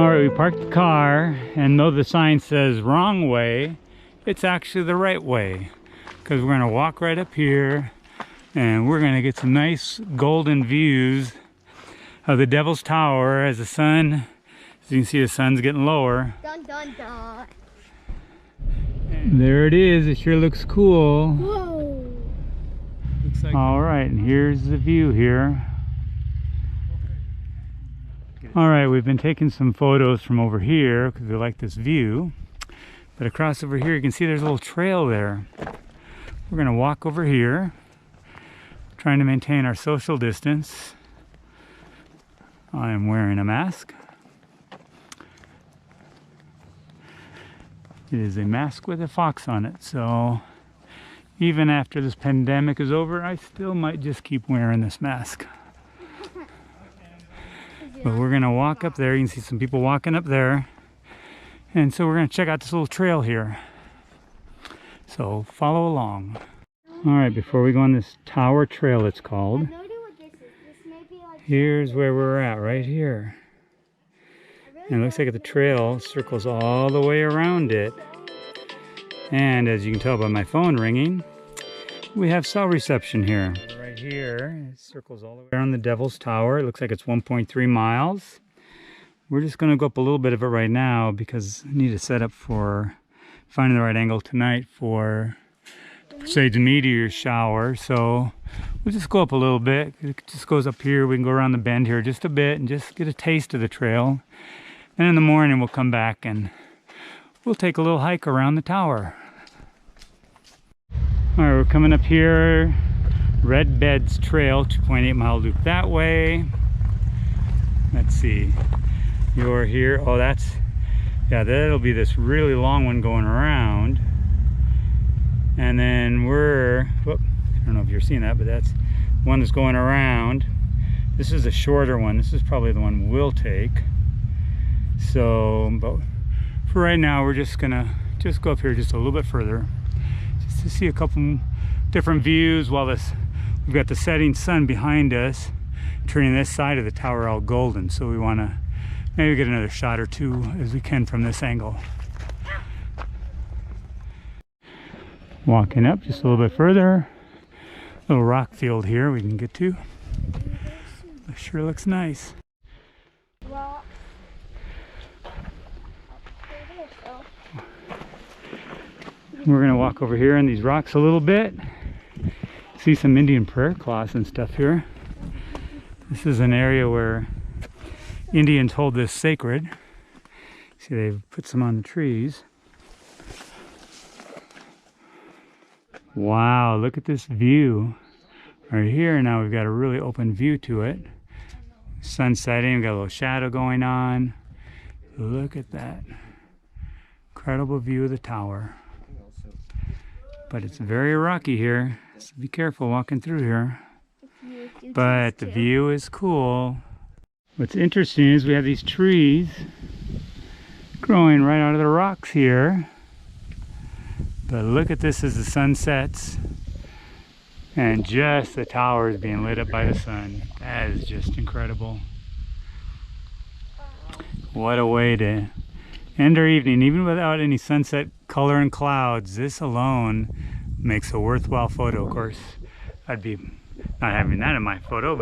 All right, we parked the car, and though the sign says wrong way, it's actually the right way, because we're going to walk right up here and we're going to get some nice golden views of the Devil's Tower as the sun, as you can see, the sun's getting lower. Dun, dun, dun. There it is. It sure looks cool. Whoa. Looks like all right, and here's the view here. All right, we've been taking some photos from over here because we like this view. But across over here, you can see there's a little trail there. We're going to walk over here, trying to maintain our social distance. I am wearing a mask. It is a mask with a fox on it, so even after this pandemic is over, I still might just keep wearing this mask. But we're gonna walk up there. You can see some people walking up there. And so we're gonna check out this little trail here. So follow along. All right, before we go on this tower trail, it's called. Here's where we're at, right here. And it looks like the trail circles all the way around it. And as you can tell by my phone ringing, we have cell reception here. Right here, it circles all the way around the Devil's Tower. It looks like it's 1.3 miles. We're just going to go up a little bit of it right now because I need to set up for finding the right angle tonight for Perseids meteor shower. So we'll just go up a little bit. It just goes up here. We can go around the bend here just a bit and just get a taste of the trail. And in the morning we'll come back and we'll take a little hike around the tower. All right, we're coming up here. Red Beds Trail, 2.8 mile loop that way. Let's see. You're here. Oh, that's, yeah, that'll be this really long one going around. And then we're, whoop, I don't know if you're seeing that, but that's one that's going around. This is a shorter one. This is probably the one we'll take. So, but for right now, we're just gonna go up here just a little bit further, just to see a couple different views while we've got the setting sun behind us, turning this side of the tower all golden. So we want to maybe get another shot or two as we can from this angle. Walking up just a little bit further, little rock field here we can get to. It sure looks nice. We're going to walk over here in these rocks a little bit. See some Indian prayer cloths and stuff here. This is an area where Indians hold this sacred. See, they've put some on the trees. Wow, look at this view. Right here now we've got a really open view to it. Sun setting, we've got a little shadow going on. Look at that. Incredible view of the tower. But it's very rocky here, so be careful walking through here. But the view is cool. What's interesting is we have these trees growing right out of the rocks here. But look at this as the sun sets. And just the tower is being lit up by the sun. That is just incredible. What a way to end our evening, even without any sunset color and clouds. This alone makes a worthwhile photo. Of course, I'd be not having that in my photo,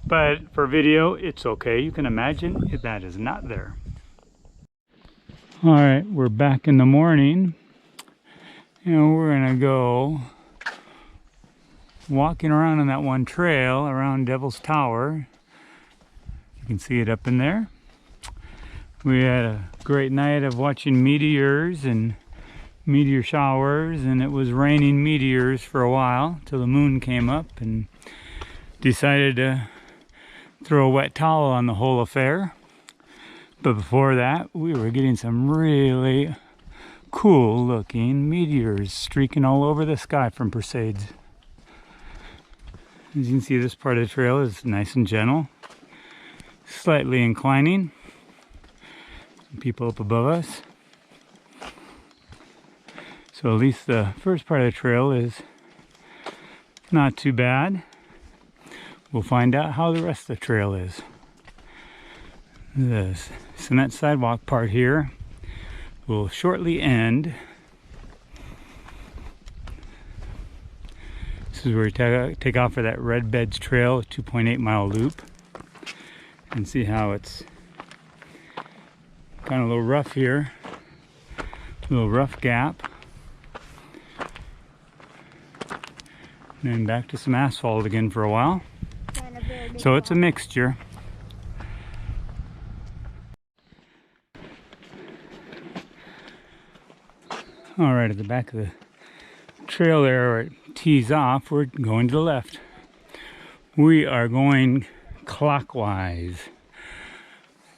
but for video, it's okay. You can imagine if that is not there. All right, we're back in the morning, and we're gonna go walking around on that one trail around Devil's Tower. You can see it up in there. We had a great night of watching meteors and meteor showers, and it was raining meteors for a while till the moon came up and decided to throw a wet towel on the whole affair. But before that, we were getting some really cool looking meteors streaking all over the sky from Perseids. As you can see, this part of the trail is nice and gentle, slightly inclining. People up above us. So at least the first part of the trail is not too bad. We'll find out how the rest of the trail is. The cement sidewalk part here will shortly end. This is where we take off for that Red Beds Trail 2.8 mile loop, and see how it's kind of a little rough here, a little rough gap, and then back to some asphalt again for a while. So it's a mixture. All right, at the back of the trail there where it tees off, we're going to the left. We are going clockwise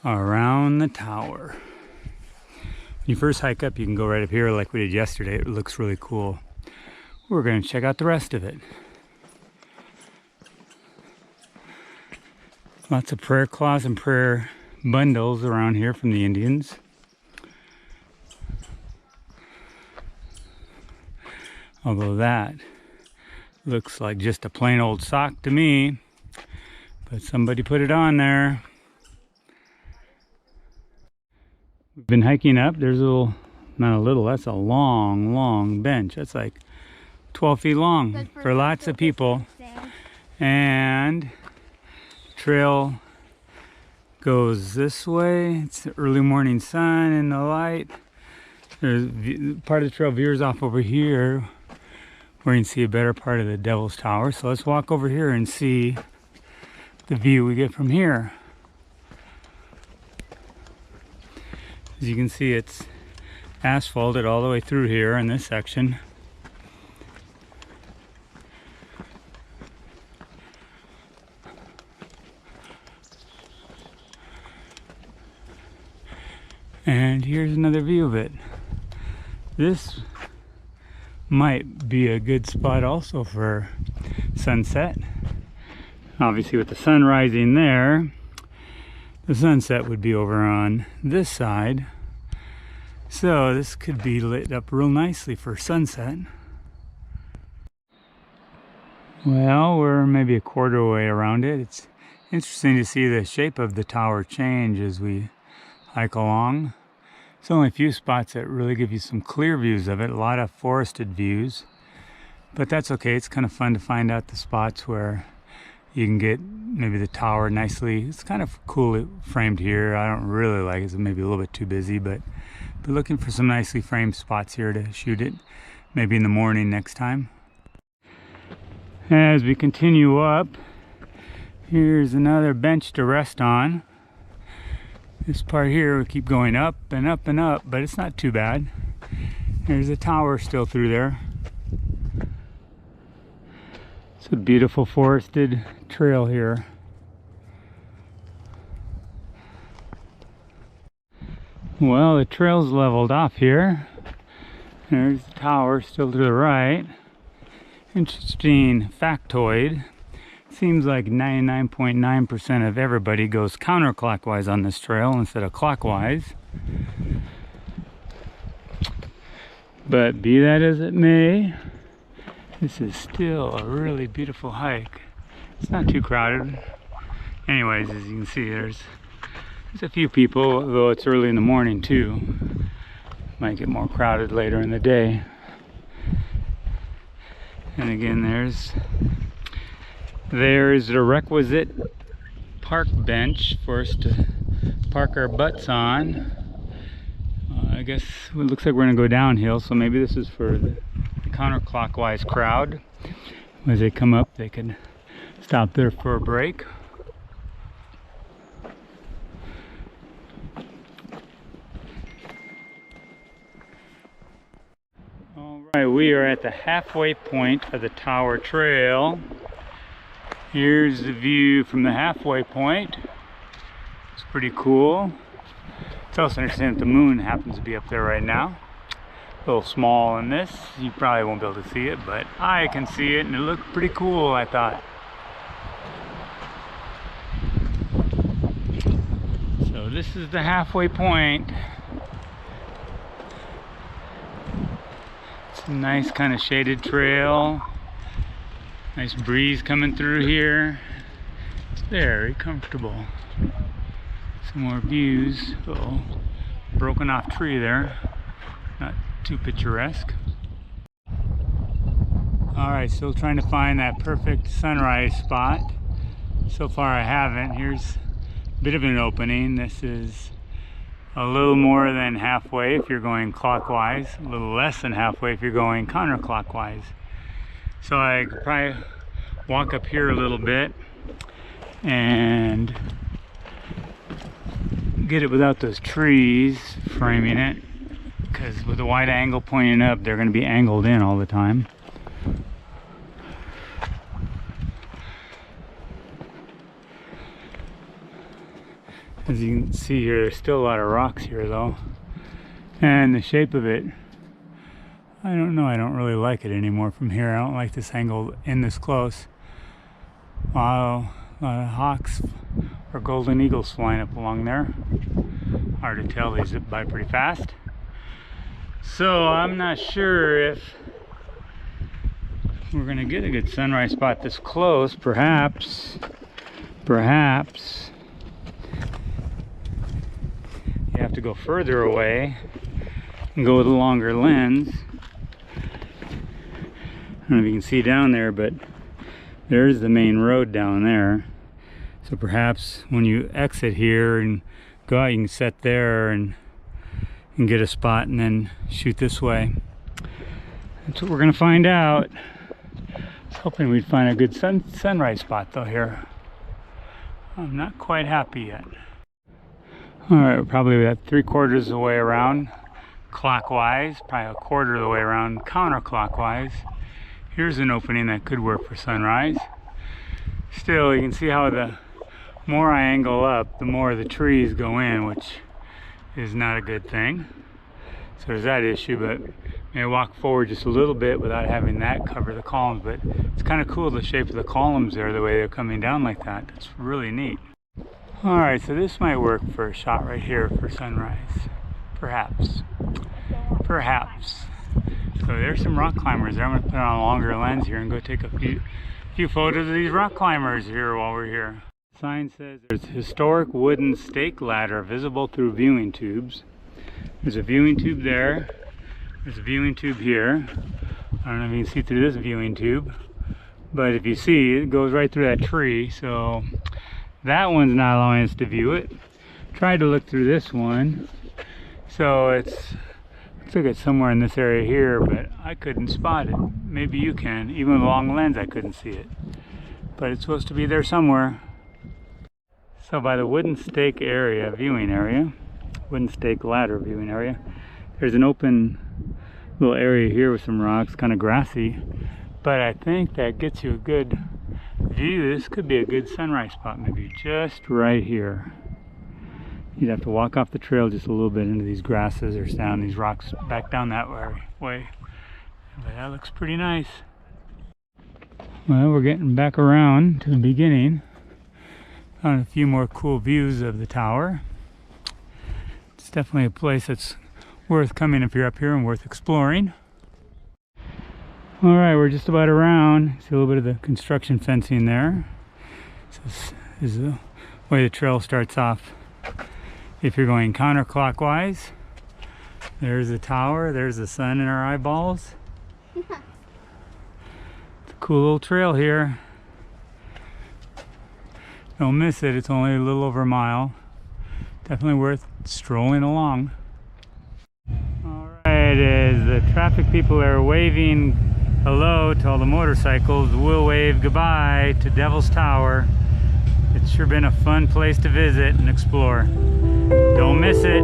around the tower. When you first hike up, you can go right up here like we did yesterday. It looks really cool. We're going to check out the rest of it. Lots of prayer cloths and prayer bundles around here from the Indians. Although that looks like just a plain old sock to me, but somebody put it on there. We've been hiking up. There's a little, not a little, that's a long, long bench. That's like 12 feet long for lots of people. And trail goes this way. It's the early morning sun and the light. There's part of the trail veers off over here where you can see a better part of the Devil's Tower. So let's walk over here and see the view we get from here. As you can see, it's asphalted all the way through here in this section. And here's another view of it. This might be a good spot also for sunset. Obviously with the sun rising there, the sunset would be over on this side. So this could be lit up real nicely for sunset. Well, we're maybe a quarter way around it. It's interesting to see the shape of the tower change as we hike along. There's only a few spots that really give you some clear views of it, a lot of forested views, but that's okay. It's kind of fun to find out the spots where you can get maybe the tower nicely. It's kind of cool framed here. I don't really like it. It's maybe a little bit too busy, but looking for some nicely framed spots here to shoot it, maybe in the morning next time. As we continue up, here's another bench to rest on. This part here, we keep going up and up and up, but it's not too bad. There's a tower still through there. It's a beautiful forested trail here. Well, the trail's leveled off here. There's the tower still to the right. Interesting factoid. Seems like 99.9% of everybody goes counterclockwise on this trail instead of clockwise. But be that as it may, this is still a really beautiful hike. It's not too crowded. Anyways, as you can see, there's a few people, though it's early in the morning too. Might get more crowded later in the day. And again, there's the requisite park bench for us to park our butts on. I guess it looks like we're going to go downhill, so maybe this is for the counterclockwise crowd. As they come up, they can stop there for a break. Alright, we are at the halfway point of the Tower Trail. Here's the view from the halfway point. It's pretty cool. It's also interesting that the moon happens to be up there right now. A little small in this. You probably won't be able to see it, but I can see it and it looked pretty cool, I thought. So this is the halfway point. It's a nice kind of shaded trail. Nice breeze coming through here. It's very comfortable. Some more views. Oh, broken off tree there. Not too picturesque. Alright, still trying to find that perfect sunrise spot. So far I haven't. Here's a bit of an opening. This is a little more than halfway if you're going clockwise, a little less than halfway if you're going counterclockwise. So I could probably walk up here a little bit and get it without those trees framing it, because with the wide angle pointing up, they're going to be angled in all the time. As you can see here, there's still a lot of rocks here though, and the shape of it, I don't know, I don't really like it anymore from here. I don't like this angle in this close. Wow, a lot of hawks or golden eagles flying up along there. Hard to tell, they zip by pretty fast. So I'm not sure if we're gonna get a good sunrise spot this close. Perhaps you have to go further away and go with a longer lens. I don't know if you can see down there, but there's the main road down there. So perhaps when you exit here and go out, you can set there and get a spot and then shoot this way. That's what we're gonna find out. I was hoping we'd find a good sunrise spot though here. I'm not quite happy yet. Alright, we're probably about 3/4 of the way around clockwise, probably 1/4 of the way around counterclockwise. Here's an opening that could work for sunrise. Still, you can see how the more I angle up, the more the trees go in, which is not a good thing. So there's that issue, but maybe walk forward just a little bit without having that cover the columns. But it's kind of cool, the shape of the columns there, the way they're coming down like that. That's really neat. Alright, so this might work for a shot right here for sunrise. Perhaps. So there's some rock climbers there. I'm going to put on a longer lens here and go take a few photos of these rock climbers here while we're here. The sign says there's a historic wooden stake ladder visible through viewing tubes. There's a viewing tube there. There's a viewing tube here. I don't know if you can see through this viewing tube, but if you see, it goes right through that tree. So that one's not allowing us to view it. Tried to look through this one. So looks like it's somewhere in this area here, but I couldn't spot it. Maybe you can. Even with a long lens, I couldn't see it. But it's supposed to be there somewhere. So by the wooden stake area, viewing area, wooden stake ladder viewing area, there's an open little area here with some rocks, kind of grassy. But I think that gets you a good view. This could be a good sunrise spot, maybe just right here. You'd have to walk off the trail just a little bit into these grasses or down these rocks, back down that way. But that looks pretty nice. Well, we're getting back around to the beginning. Found a few more cool views of the tower. It's definitely a place that's worth coming if you're up here and worth exploring. Alright, we're just about around. See a little bit of the construction fencing there. So this is the way the trail starts off. If you're going counterclockwise, there's the tower, there's the sun in our eyeballs. It's a cool little trail here. Don't miss it, it's only a little over a mile. Definitely worth strolling along. Alright, as the traffic people are waving hello to all the motorcycles, we'll wave goodbye to Devil's Tower. It's sure been a fun place to visit and explore. Don't miss it.